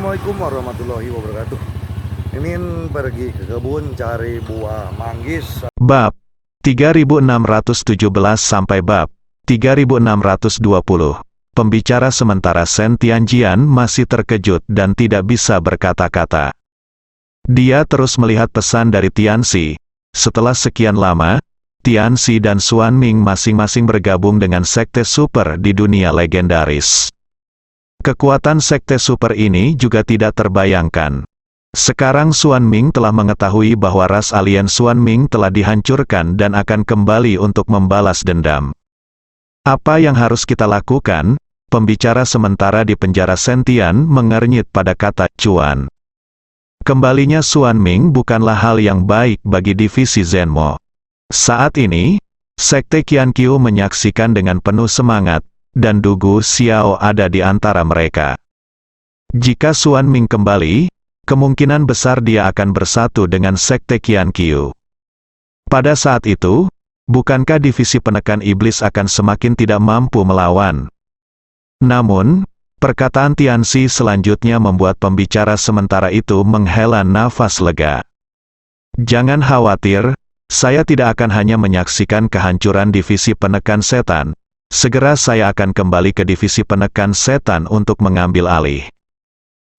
Assalamualaikum warahmatullahi wabarakatuh. Mimin pergi ke kebun cari buah manggis. Bab 3617 sampai bab 3620. Pembicara sementara Sen Tianjian masih terkejut dan tidak bisa berkata-kata. Dia terus melihat pesan dari Tianxi. Setelah sekian lama, Tianxi dan Xuanming masing-masing bergabung dengan sekte super di dunia legendaris. Kekuatan sekte super ini juga tidak terbayangkan. Sekarang Xuanming telah mengetahui bahwa ras alien Xuanming telah dihancurkan dan akan kembali untuk membalas dendam. Apa yang harus kita lakukan? Pembicara sementara di penjara Sentian mengernyit pada kata Chuan. Kembalinya Xuanming bukanlah hal yang baik bagi divisi Zenmo. Saat ini, sekte Qianqiu menyaksikan dengan penuh semangat, dan Du Gu Xiao ada di antara mereka. Jika Xuanming kembali, kemungkinan besar dia akan bersatu dengan sekte Qianqiu. Pada saat itu, bukankah divisi penekan iblis akan semakin tidak mampu melawan? Namun, perkataan Tianxi selanjutnya membuat pembicara sementara itu menghela nafas lega. Jangan khawatir, saya tidak akan hanya menyaksikan kehancuran divisi penekan setan. Segera saya akan kembali ke divisi penekan setan untuk mengambil alih.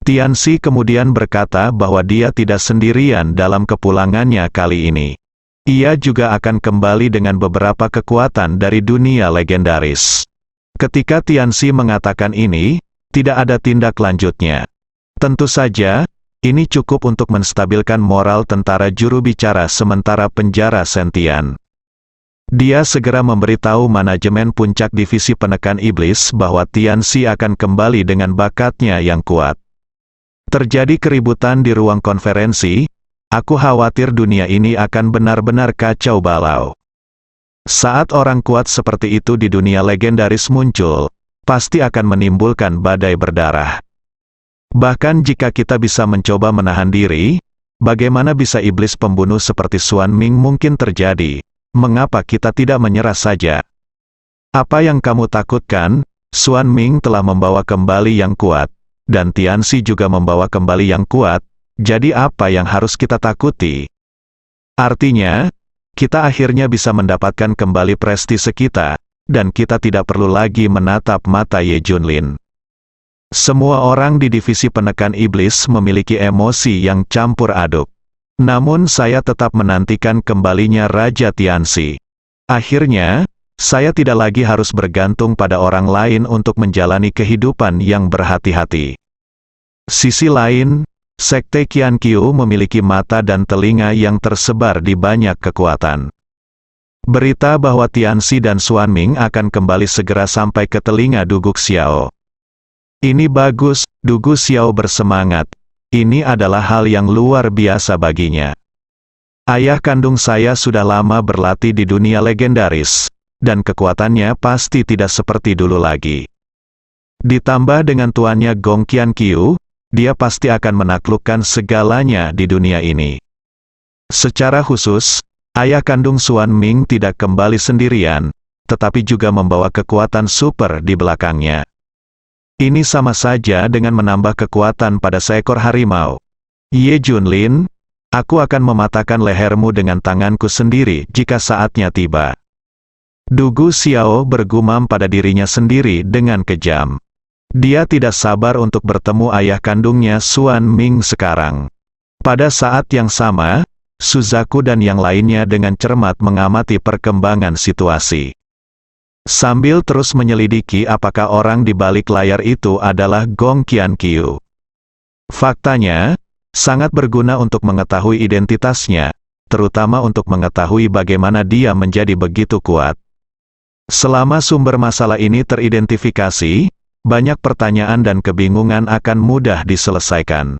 Tianxi kemudian berkata bahwa dia tidak sendirian dalam kepulangannya kali ini. Ia juga akan kembali dengan beberapa kekuatan dari dunia legendaris. Ketika Tianxi mengatakan ini, tidak ada tindak lanjutnya. Tentu saja, ini cukup untuk menstabilkan moral tentara juru bicara sementara penjara Sentian. Dia segera memberitahu manajemen puncak divisi penekan iblis bahwa Tianxi akan kembali dengan bakatnya yang kuat. Terjadi keributan di ruang konferensi, aku khawatir dunia ini akan benar-benar kacau balau. Saat orang kuat seperti itu di dunia legendaris muncul, pasti akan menimbulkan badai berdarah. Bahkan jika kita bisa mencoba menahan diri, bagaimana bisa iblis pembunuh seperti Xuanming mungkin terjadi? Mengapa kita tidak menyerah saja? Apa yang kamu takutkan? Xuanming telah membawa kembali yang kuat, dan Tianxi juga membawa kembali yang kuat, jadi apa yang harus kita takuti? Artinya, kita akhirnya bisa mendapatkan kembali prestise kita, dan kita tidak perlu lagi menatap mata Ye Junlin. Semua orang di divisi penekan iblis memiliki emosi yang campur aduk. Namun saya tetap menantikan kembalinya Raja Tianxi. Akhirnya, saya tidak lagi harus bergantung pada orang lain untuk menjalani kehidupan yang berhati-hati. Sisi lain, sekte Qianqiu memiliki mata dan telinga yang tersebar di banyak kekuatan. Berita bahwa Tianxi dan Xuanming akan kembali segera sampai ke telinga Du Gu Xiao. Ini bagus, Du Gu Xiao bersemangat. Ini adalah hal yang luar biasa baginya. Ayah kandung saya sudah lama berlatih di dunia legendaris, dan kekuatannya pasti tidak seperti dulu lagi. Ditambah dengan tuannya Gong Qianqiu, dia pasti akan menaklukkan segalanya di dunia ini. Secara khusus, ayah kandung Xuanming tidak kembali sendirian, tetapi juga membawa kekuatan super di belakangnya. Ini sama saja dengan menambah kekuatan pada seekor harimau. Ye Junlin, aku akan mematahkan lehermu dengan tanganku sendiri jika saatnya tiba. Du Gu Xiao bergumam pada dirinya sendiri dengan kejam. Dia tidak sabar untuk bertemu ayah kandungnya Xuanming sekarang. Pada saat yang sama, Suzaku dan yang lainnya dengan cermat mengamati perkembangan situasi. Sambil terus menyelidiki apakah orang di balik layar itu adalah Gong Qianqiu. Faktanya, sangat berguna untuk mengetahui identitasnya, terutama untuk mengetahui bagaimana dia menjadi begitu kuat. Selama sumber masalah ini teridentifikasi, banyak pertanyaan dan kebingungan akan mudah diselesaikan.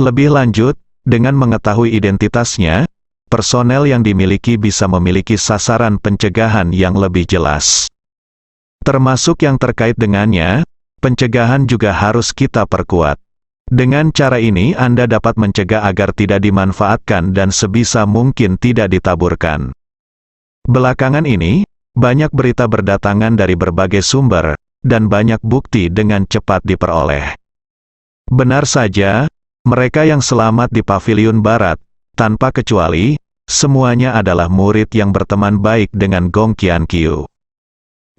Lebih lanjut, dengan mengetahui identitasnya, personel yang dimiliki bisa memiliki sasaran pencegahan yang lebih jelas. Termasuk yang terkait dengannya, pencegahan juga harus kita perkuat. Dengan cara ini Anda dapat mencegah agar tidak dimanfaatkan dan sebisa mungkin tidak ditaburkan. Belakangan ini, banyak berita berdatangan dari berbagai sumber, dan banyak bukti dengan cepat diperoleh. Benar saja, mereka yang selamat di paviliun barat, tanpa kecuali, semuanya adalah murid yang berteman baik dengan Gong Qiankyu.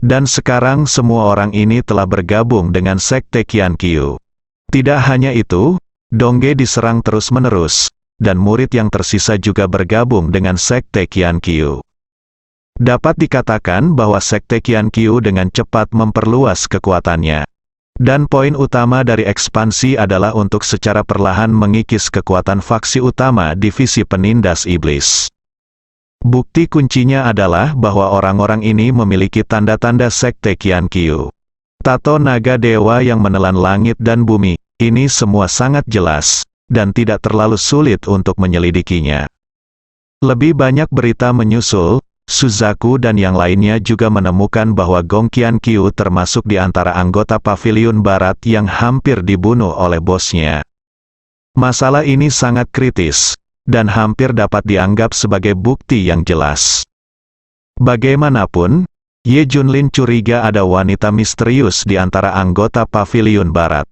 Dan sekarang semua orang ini telah bergabung dengan Sekte Qiankyu. Tidak hanya itu, Dongge diserang terus-menerus, dan murid yang tersisa juga bergabung dengan Sekte Qiankyu. Dapat dikatakan bahwa Sekte Qiankyu dengan cepat memperluas kekuatannya. Dan poin utama dari ekspansi adalah untuk secara perlahan mengikis kekuatan faksi utama divisi penindas iblis. Bukti kuncinya adalah bahwa orang-orang ini memiliki tanda-tanda Sekte Qiankyu. Tato naga dewa yang menelan langit dan bumi, ini semua sangat jelas, dan tidak terlalu sulit untuk menyelidikinya. Lebih banyak berita menyusul. Suzaku dan yang lainnya juga menemukan bahwa Gong Qiankyu termasuk di antara anggota paviliun barat yang hampir dibunuh oleh bosnya. Masalah ini sangat kritis, dan hampir dapat dianggap sebagai bukti yang jelas. Bagaimanapun, Ye Junlin curiga ada wanita misterius di antara anggota paviliun barat.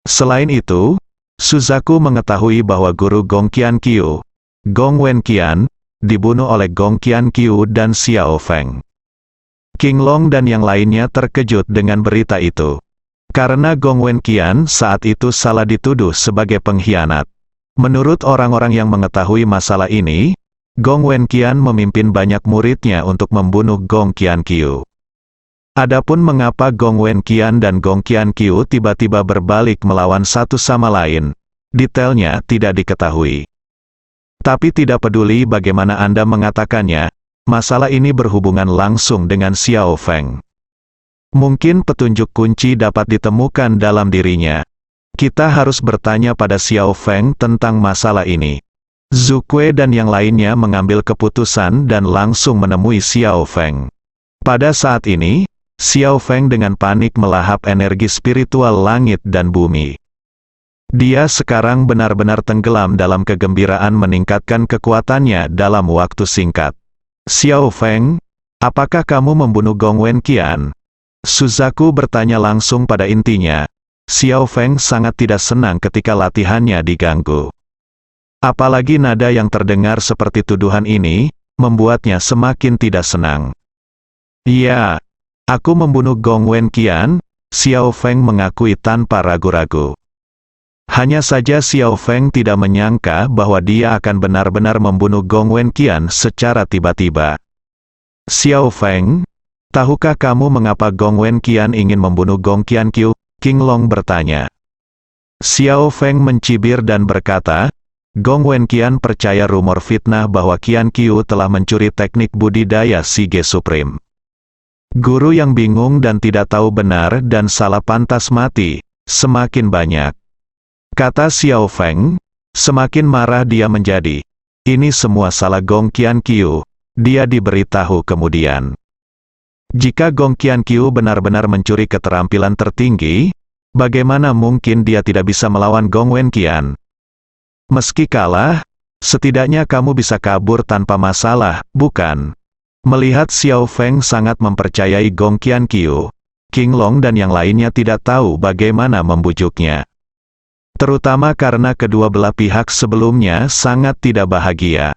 Selain itu, Suzaku mengetahui bahwa guru Gong Qiankyu, Gong Wenqian, dibunuh oleh Gong Qiankyu dan Xiao Feng. King Long dan yang lainnya terkejut dengan berita itu. Karena Gong Wenqian saat itu salah dituduh sebagai pengkhianat. Menurut orang-orang yang mengetahui masalah ini, Gong Wenqian memimpin banyak muridnya untuk membunuh Gong Qiankyu. Adapun mengapa Gong Wenqian dan Gong Qiankyu tiba-tiba berbalik melawan satu sama lain, detailnya tidak diketahui. Tapi tidak peduli bagaimana Anda mengatakannya, masalah ini berhubungan langsung dengan Xiao Feng. Mungkin petunjuk kunci dapat ditemukan dalam dirinya. Kita harus bertanya pada Xiao Feng tentang masalah ini. Zhu Kui dan yang lainnya mengambil keputusan dan langsung menemui Xiao Feng. Pada saat ini, Xiao Feng dengan panik melahap energi spiritual langit dan bumi. Dia sekarang benar-benar tenggelam dalam kegembiraan meningkatkan kekuatannya dalam waktu singkat. Xiao Feng, apakah kamu membunuh Gong Wenqian? Suzaku bertanya langsung pada intinya. Xiao Feng sangat tidak senang ketika latihannya diganggu. Apalagi nada yang terdengar seperti tuduhan ini, membuatnya semakin tidak senang. Iya, aku membunuh Gong Wenqian, Xiao Feng mengakui tanpa ragu-ragu. Hanya saja Xiao Feng tidak menyangka bahwa dia akan benar-benar membunuh Gong Wenqian secara tiba-tiba. Xiao Feng, tahukah kamu mengapa Gong Wenqian ingin membunuh Gong Qiankyu? King Long bertanya. Xiao Feng mencibir dan berkata, Gong Wenqian percaya rumor fitnah bahwa Qiankyu telah mencuri teknik budidaya Shige Supreme. Guru yang bingung dan tidak tahu benar dan salah pantas mati, semakin banyak. Kata Xiao Feng, semakin marah dia menjadi. Ini semua salah Gong Qiankyu, dia diberitahu kemudian. Jika Gong Qiankyu benar-benar mencuri keterampilan tertinggi, bagaimana mungkin dia tidak bisa melawan Gong Wenqian? Meski kalah, setidaknya kamu bisa kabur tanpa masalah, bukan? Melihat Xiao Feng sangat mempercayai Gong Qiankyu, King Long dan yang lainnya tidak tahu bagaimana membujuknya. Terutama karena kedua belah pihak sebelumnya sangat tidak bahagia.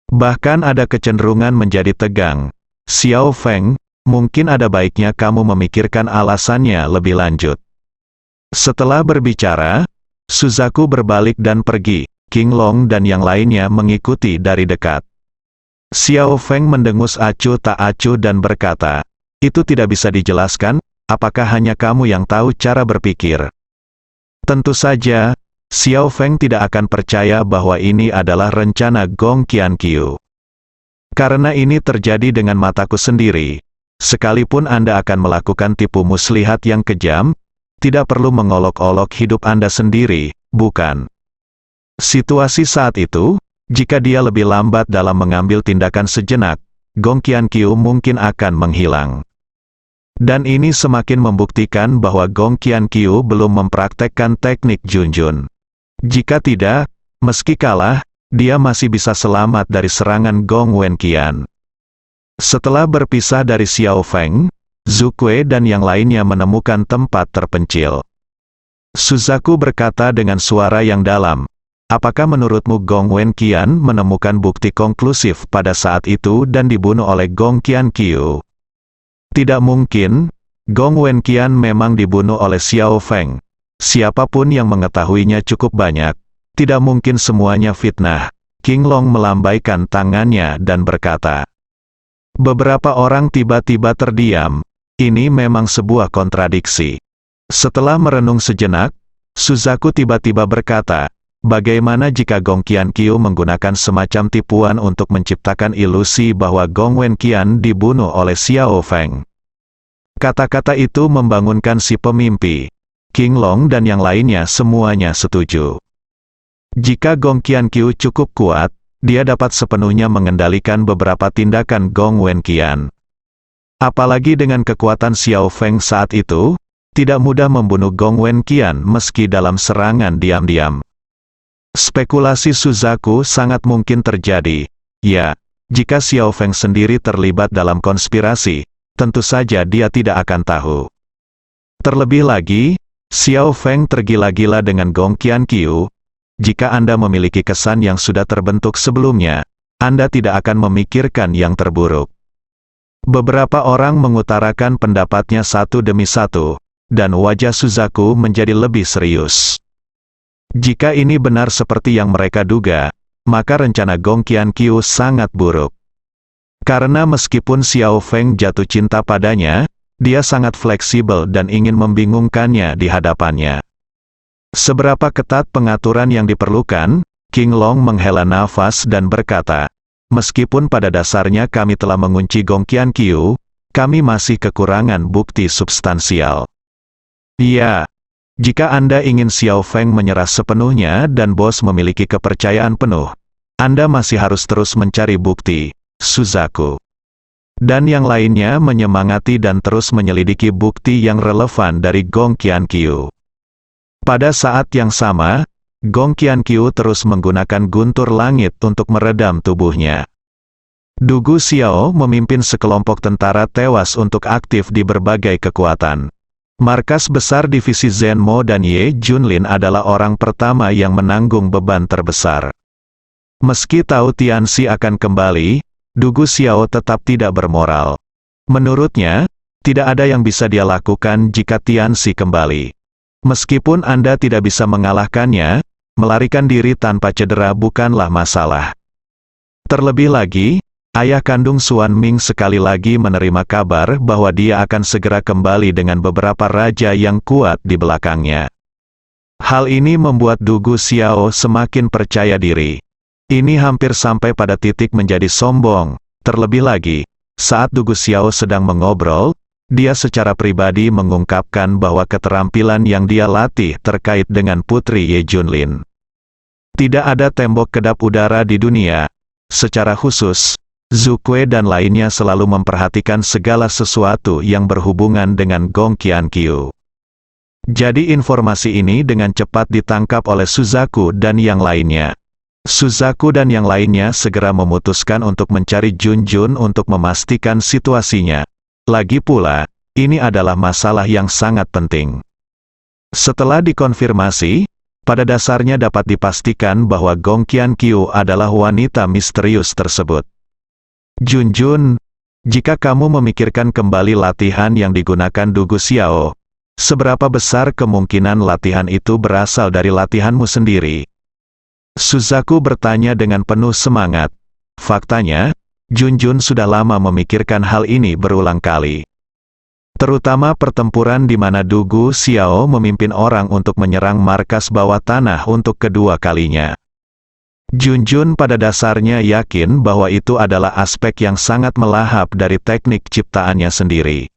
Bahkan ada kecenderungan menjadi tegang. Xiao Feng, mungkin ada baiknya kamu memikirkan alasannya lebih lanjut. Setelah berbicara, Suzaku berbalik dan pergi. King Long dan yang lainnya mengikuti dari dekat. Xiao Feng mendengus acuh tak acuh dan berkata, itu tidak bisa dijelaskan, apakah hanya kamu yang tahu cara berpikir? Tentu saja, Xiao Feng tidak akan percaya bahwa ini adalah rencana Gong Qiankyu. Karena ini terjadi dengan mataku sendiri, sekalipun Anda akan melakukan tipu muslihat yang kejam, tidak perlu mengolok-olok hidup Anda sendiri, bukan? Situasi saat itu, jika dia lebih lambat dalam mengambil tindakan sejenak, Gong Qiankyu mungkin akan menghilang. Dan ini semakin membuktikan bahwa Gong Qiankyu belum mempraktekkan teknik Junjun. Jika tidak, meski kalah, dia masih bisa selamat dari serangan Gong Wenqian. Setelah berpisah dari Xiao Feng, Zhu Kui dan yang lainnya menemukan tempat terpencil. Suzaku berkata dengan suara yang dalam, apakah menurutmu Gong Wenqian menemukan bukti konklusif pada saat itu dan dibunuh oleh Gong Qianqiu? Tidak mungkin, Gong Wenqian memang dibunuh oleh Xiao Feng. Siapapun yang mengetahuinya cukup banyak, tidak mungkin semuanya fitnah. King Long melambaikan tangannya dan berkata. Beberapa orang tiba-tiba terdiam. Ini memang sebuah kontradiksi. Setelah merenung sejenak, Suzaku tiba-tiba berkata, bagaimana jika Gong Qianqiu menggunakan semacam tipuan untuk menciptakan ilusi bahwa Gong Wenqian dibunuh oleh Xiao Feng? Kata-kata itu membangunkan si pemimpi. King Long dan yang lainnya semuanya setuju. Jika Gong Qianqiu cukup kuat, dia dapat sepenuhnya mengendalikan beberapa tindakan Gong Wenqian. Apalagi dengan kekuatan Xiao Feng saat itu, tidak mudah membunuh Gong Wenqian meski dalam serangan diam-diam. Spekulasi Suzaku sangat mungkin terjadi. Ya, jika Xiao Feng sendiri terlibat dalam konspirasi, tentu saja dia tidak akan tahu. Terlebih lagi, Xiao Feng tergila-gila dengan Gong Qianqiu. Jika Anda memiliki kesan yang sudah terbentuk sebelumnya, Anda tidak akan memikirkan yang terburuk. Beberapa orang mengutarakan pendapatnya satu demi satu, dan wajah Suzaku menjadi lebih serius. Jika ini benar seperti yang mereka duga, maka rencana Gong Qianqiu sangat buruk. Karena meskipun Xiao Feng jatuh cinta padanya, dia sangat fleksibel dan ingin membingungkannya di hadapannya. Seberapa ketat pengaturan yang diperlukan? King Long menghela nafas dan berkata, meskipun pada dasarnya kami telah mengunci Gong Qianqiu, kami masih kekurangan bukti substansial. Iya, jika Anda ingin Xiao Feng menyerah sepenuhnya dan bos memiliki kepercayaan penuh, Anda masih harus terus mencari bukti, Suzaku. Dan yang lainnya menyemangati dan terus menyelidiki bukti yang relevan dari Gong Qianqiu. Pada saat yang sama, Gong Qianqiu terus menggunakan guntur langit untuk meredam tubuhnya. Du Gu Xiao memimpin sekelompok tentara tewas untuk aktif di berbagai kekuatan. Markas besar divisi Zenmo dan Ye Junlin adalah orang pertama yang menanggung beban terbesar. Meski tahu Tianxi akan kembali, Du Gu Xiao tetap tidak bermoral. Menurutnya, tidak ada yang bisa dia lakukan jika Tianxi kembali. Meskipun Anda tidak bisa mengalahkannya, melarikan diri tanpa cedera bukanlah masalah. Terlebih lagi, ayah kandung Xuan Ming sekali lagi menerima kabar bahwa dia akan segera kembali dengan beberapa raja yang kuat di belakangnya. Hal ini membuat Du Gu Xiao semakin percaya diri. Ini hampir sampai pada titik menjadi sombong. Terlebih lagi, saat Du Gu Xiao sedang mengobrol, dia secara pribadi mengungkapkan bahwa keterampilan yang dia latih terkait dengan Putri Ye Junlin. Tidak ada tembok kedap udara di dunia. Secara khusus, Zhu Kui dan lainnya selalu memperhatikan segala sesuatu yang berhubungan dengan Gong Qianqiu. Jadi informasi ini dengan cepat ditangkap oleh Suzaku dan yang lainnya. Suzaku dan yang lainnya segera memutuskan untuk mencari Junjun untuk memastikan situasinya. Lagi pula, ini adalah masalah yang sangat penting. Setelah dikonfirmasi, pada dasarnya dapat dipastikan bahwa Gong Qianqiu adalah wanita misterius tersebut. Junjun, jika kamu memikirkan kembali latihan yang digunakan Du Gu Xiao, seberapa besar kemungkinan latihan itu berasal dari latihanmu sendiri? Suzaku bertanya dengan penuh semangat. Faktanya, Junjun sudah lama memikirkan hal ini berulang kali. Terutama pertempuran di mana Du Gu Xiao memimpin orang untuk menyerang markas bawah tanah untuk kedua kalinya. Junjun pada dasarnya yakin bahwa itu adalah aspek yang sangat melahap dari teknik ciptaannya sendiri.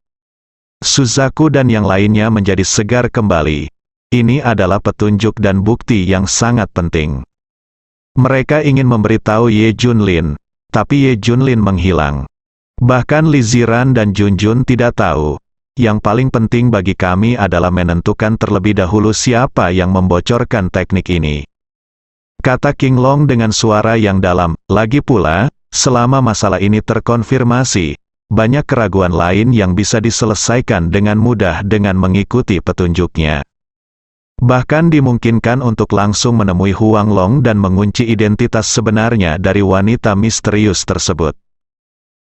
Suzaku dan yang lainnya menjadi segar kembali. Ini adalah petunjuk dan bukti yang sangat penting. Mereka ingin memberitahu Ye Junlin, tapi Ye Junlin menghilang. Bahkan Li Ziran dan Junjun tidak tahu. Yang paling penting bagi kami adalah menentukan terlebih dahulu siapa yang membocorkan teknik ini. Kata King Long dengan suara yang dalam. Lagi pula, selama masalah ini terkonfirmasi, banyak keraguan lain yang bisa diselesaikan dengan mudah dengan mengikuti petunjuknya. Bahkan dimungkinkan untuk langsung menemui Huang Long dan mengunci identitas sebenarnya dari wanita misterius tersebut.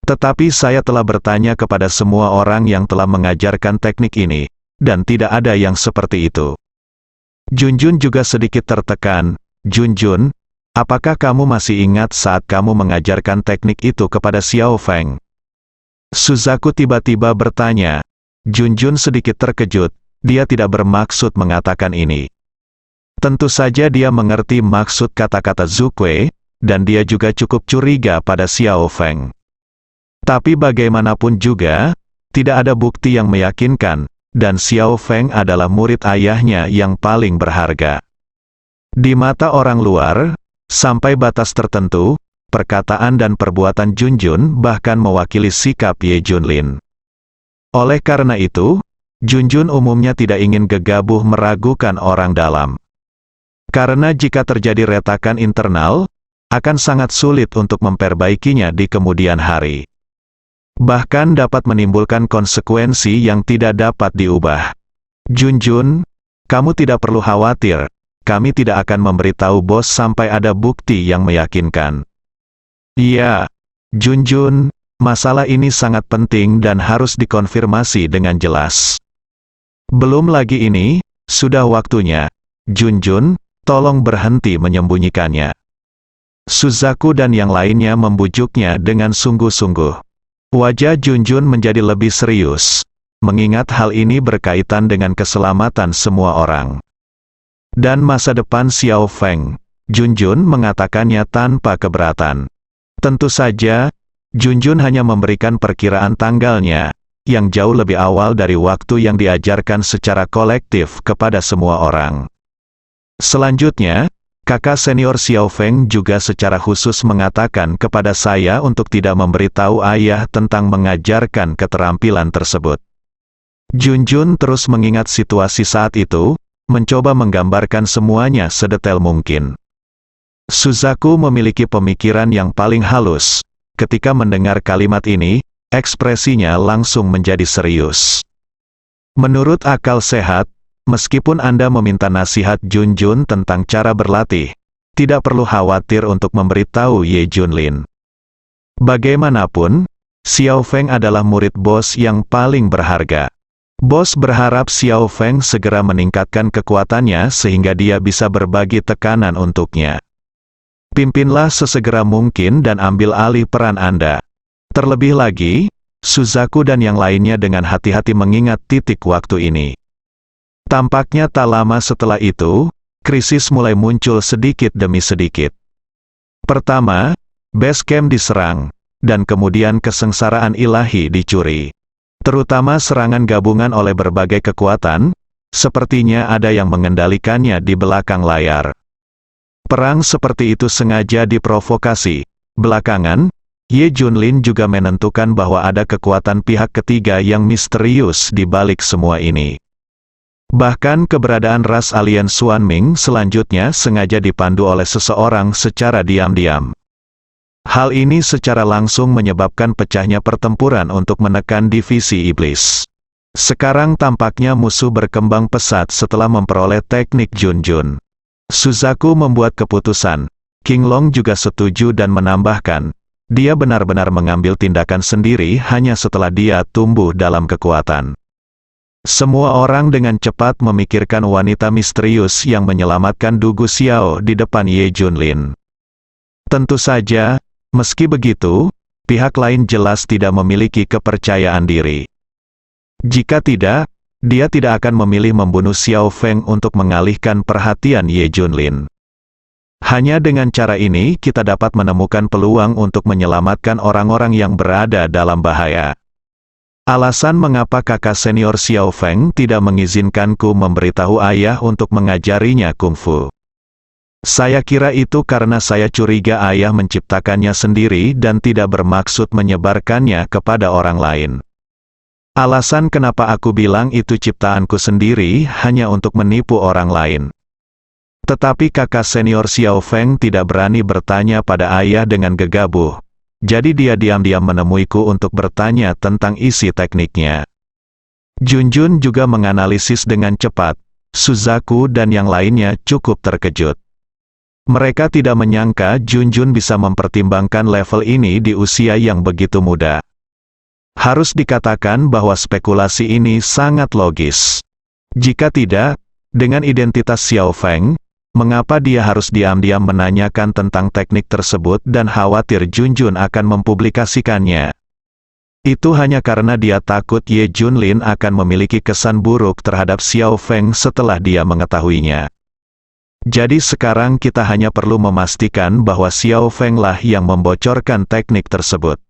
Tetapi saya telah bertanya kepada semua orang yang telah mengajarkan teknik ini, dan tidak ada yang seperti itu. Junjun juga sedikit tertekan. Junjun, apakah kamu masih ingat saat kamu mengajarkan teknik itu kepada Xiao Feng? Suzaku tiba-tiba bertanya. Junjun sedikit terkejut. Dia tidak bermaksud mengatakan ini. Tentu saja dia mengerti maksud kata-kata Zukui, dan dia juga cukup curiga pada Xiao Feng. Tapi bagaimanapun juga, tidak ada bukti yang meyakinkan, dan Xiao Feng adalah murid ayahnya yang paling berharga. Di mata orang luar, sampai batas tertentu, perkataan dan perbuatan Junjun bahkan mewakili sikap Ye Junlin. Oleh karena itu, Junjun umumnya tidak ingin gegabah meragukan orang dalam. Karena jika terjadi retakan internal, akan sangat sulit untuk memperbaikinya di kemudian hari. Bahkan dapat menimbulkan konsekuensi yang tidak dapat diubah. Junjun, kamu tidak perlu khawatir, kami tidak akan memberitahu bos sampai ada bukti yang meyakinkan. Iya, Junjun, masalah ini sangat penting dan harus dikonfirmasi dengan jelas. Belum lagi ini, sudah waktunya. Junjun, tolong berhenti menyembunyikannya. Suzaku dan yang lainnya membujuknya dengan sungguh-sungguh. Wajah Junjun menjadi lebih serius, mengingat hal ini berkaitan dengan keselamatan semua orang. Dan masa depan Xiao Feng, Junjun mengatakannya tanpa keberatan. Tentu saja, Junjun hanya memberikan perkiraan tanggalnya, yang jauh lebih awal dari waktu yang diajarkan secara kolektif kepada semua orang. Selanjutnya, kakak senior Xiao Feng juga secara khusus mengatakan kepada saya untuk tidak memberitahu ayah tentang mengajarkan keterampilan tersebut. Junjun terus mengingat situasi saat itu, mencoba menggambarkan semuanya sedetail mungkin. Suzaku memiliki pemikiran yang paling halus. Ketika mendengar kalimat ini, ekspresinya langsung menjadi serius. Menurut akal sehat, meskipun Anda meminta nasihat Junjun tentang cara berlatih, tidak perlu khawatir untuk memberitahu Ye Junlin. Bagaimanapun, Xiao Feng adalah murid bos yang paling berharga. Bos berharap Xiao Feng segera meningkatkan kekuatannya sehingga dia bisa berbagi tekanan untuknya. Pimpinlah sesegera mungkin dan ambil alih peran Anda. Terlebih lagi, Suzaku dan yang lainnya dengan hati-hati mengingat titik waktu ini. Tampaknya tak lama setelah itu, krisis mulai muncul sedikit demi sedikit. Pertama, base camp diserang, dan kemudian kesengsaraan ilahi dicuri. Terutama serangan gabungan oleh berbagai kekuatan, sepertinya ada yang mengendalikannya di belakang layar. Perang seperti itu sengaja diprovokasi. Belakangan, Ye Junlin juga menentukan bahwa ada kekuatan pihak ketiga yang misterius di balik semua ini. Bahkan keberadaan ras alien Xuanming selanjutnya sengaja dipandu oleh seseorang secara diam-diam. Hal ini secara langsung menyebabkan pecahnya pertempuran untuk menekan divisi iblis. Sekarang tampaknya musuh berkembang pesat setelah memperoleh teknik Junjun. Suzaku membuat keputusan. King Long juga setuju dan menambahkan, dia benar-benar mengambil tindakan sendiri hanya setelah dia tumbuh dalam kekuatan. Semua orang dengan cepat memikirkan wanita misterius yang menyelamatkan Du Guxiao di depan Ye Junlin. Tentu saja, meski begitu, pihak lain jelas tidak memiliki kepercayaan diri. Jika tidak, dia tidak akan memilih membunuh Xiao Feng untuk mengalihkan perhatian Ye Junlin. Hanya dengan cara ini kita dapat menemukan peluang untuk menyelamatkan orang-orang yang berada dalam bahaya. Alasan mengapa kakak senior Xiao Feng tidak mengizinkanku memberitahu ayah untuk mengajarinya kungfu. Saya kira itu karena saya curiga ayah menciptakannya sendiri dan tidak bermaksud menyebarkannya kepada orang lain. Alasan kenapa aku bilang itu ciptaanku sendiri hanya untuk menipu orang lain. Tetapi kakak senior Xiao Feng tidak berani bertanya pada ayah dengan gegabah. Jadi dia diam-diam menemuiku untuk bertanya tentang isi tekniknya. Junjun juga menganalisis dengan cepat. Suzaku dan yang lainnya cukup terkejut. Mereka tidak menyangka Junjun bisa mempertimbangkan level ini di usia yang begitu muda. Harus dikatakan bahwa spekulasi ini sangat logis. Jika tidak, dengan identitas Xiao Feng, mengapa dia harus diam-diam menanyakan tentang teknik tersebut dan khawatir Junjun akan mempublikasikannya? Itu hanya karena dia takut Ye Junlin akan memiliki kesan buruk terhadap Xiao Feng setelah dia mengetahuinya. Jadi sekarang kita hanya perlu memastikan bahwa Xiao Feng lah yang membocorkan teknik tersebut.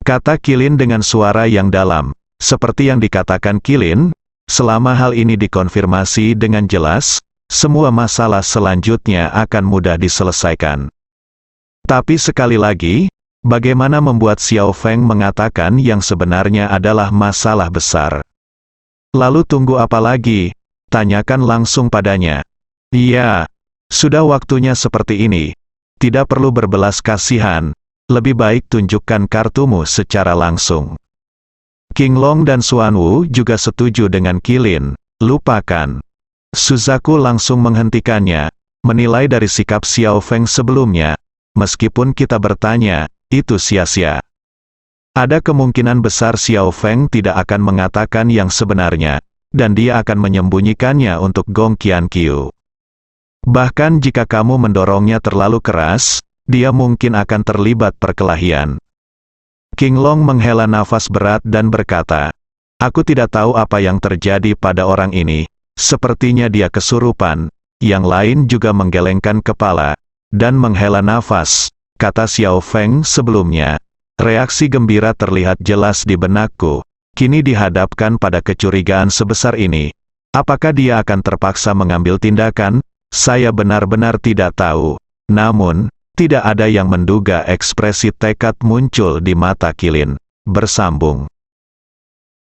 Kata Qilin dengan suara yang dalam, seperti yang dikatakan Qilin, selama hal ini dikonfirmasi dengan jelas, semua masalah selanjutnya akan mudah diselesaikan. Tapi sekali lagi, bagaimana membuat Xiao Feng mengatakan yang sebenarnya adalah masalah besar? Lalu tunggu apa lagi? Tanyakan langsung padanya. Iya, sudah waktunya seperti ini. Tidak perlu berbelas kasihan, lebih baik tunjukkan kartumu secara langsung. King Long dan Xuan Wu juga setuju dengan Qilin. Lupakan. Suzaku langsung menghentikannya, menilai dari sikap Xiao Feng sebelumnya, meskipun kita bertanya, itu sia-sia. Ada kemungkinan besar Xiao Feng tidak akan mengatakan yang sebenarnya, dan dia akan menyembunyikannya untuk Gong Qianqiu. Bahkan jika kamu mendorongnya terlalu keras, dia mungkin akan terlibat perkelahian. King Long menghela nafas berat dan berkata, aku tidak tahu apa yang terjadi pada orang ini, sepertinya dia kesurupan. Yang lain juga menggelengkan kepala, dan menghela nafas, kata Xiao Feng sebelumnya. Reaksi gembira terlihat jelas di benakku, kini dihadapkan pada kecurigaan sebesar ini. Apakah dia akan terpaksa mengambil tindakan? Saya benar-benar tidak tahu. Namun, tidak ada yang menduga ekspresi tekad muncul di mata Qilin. Bersambung.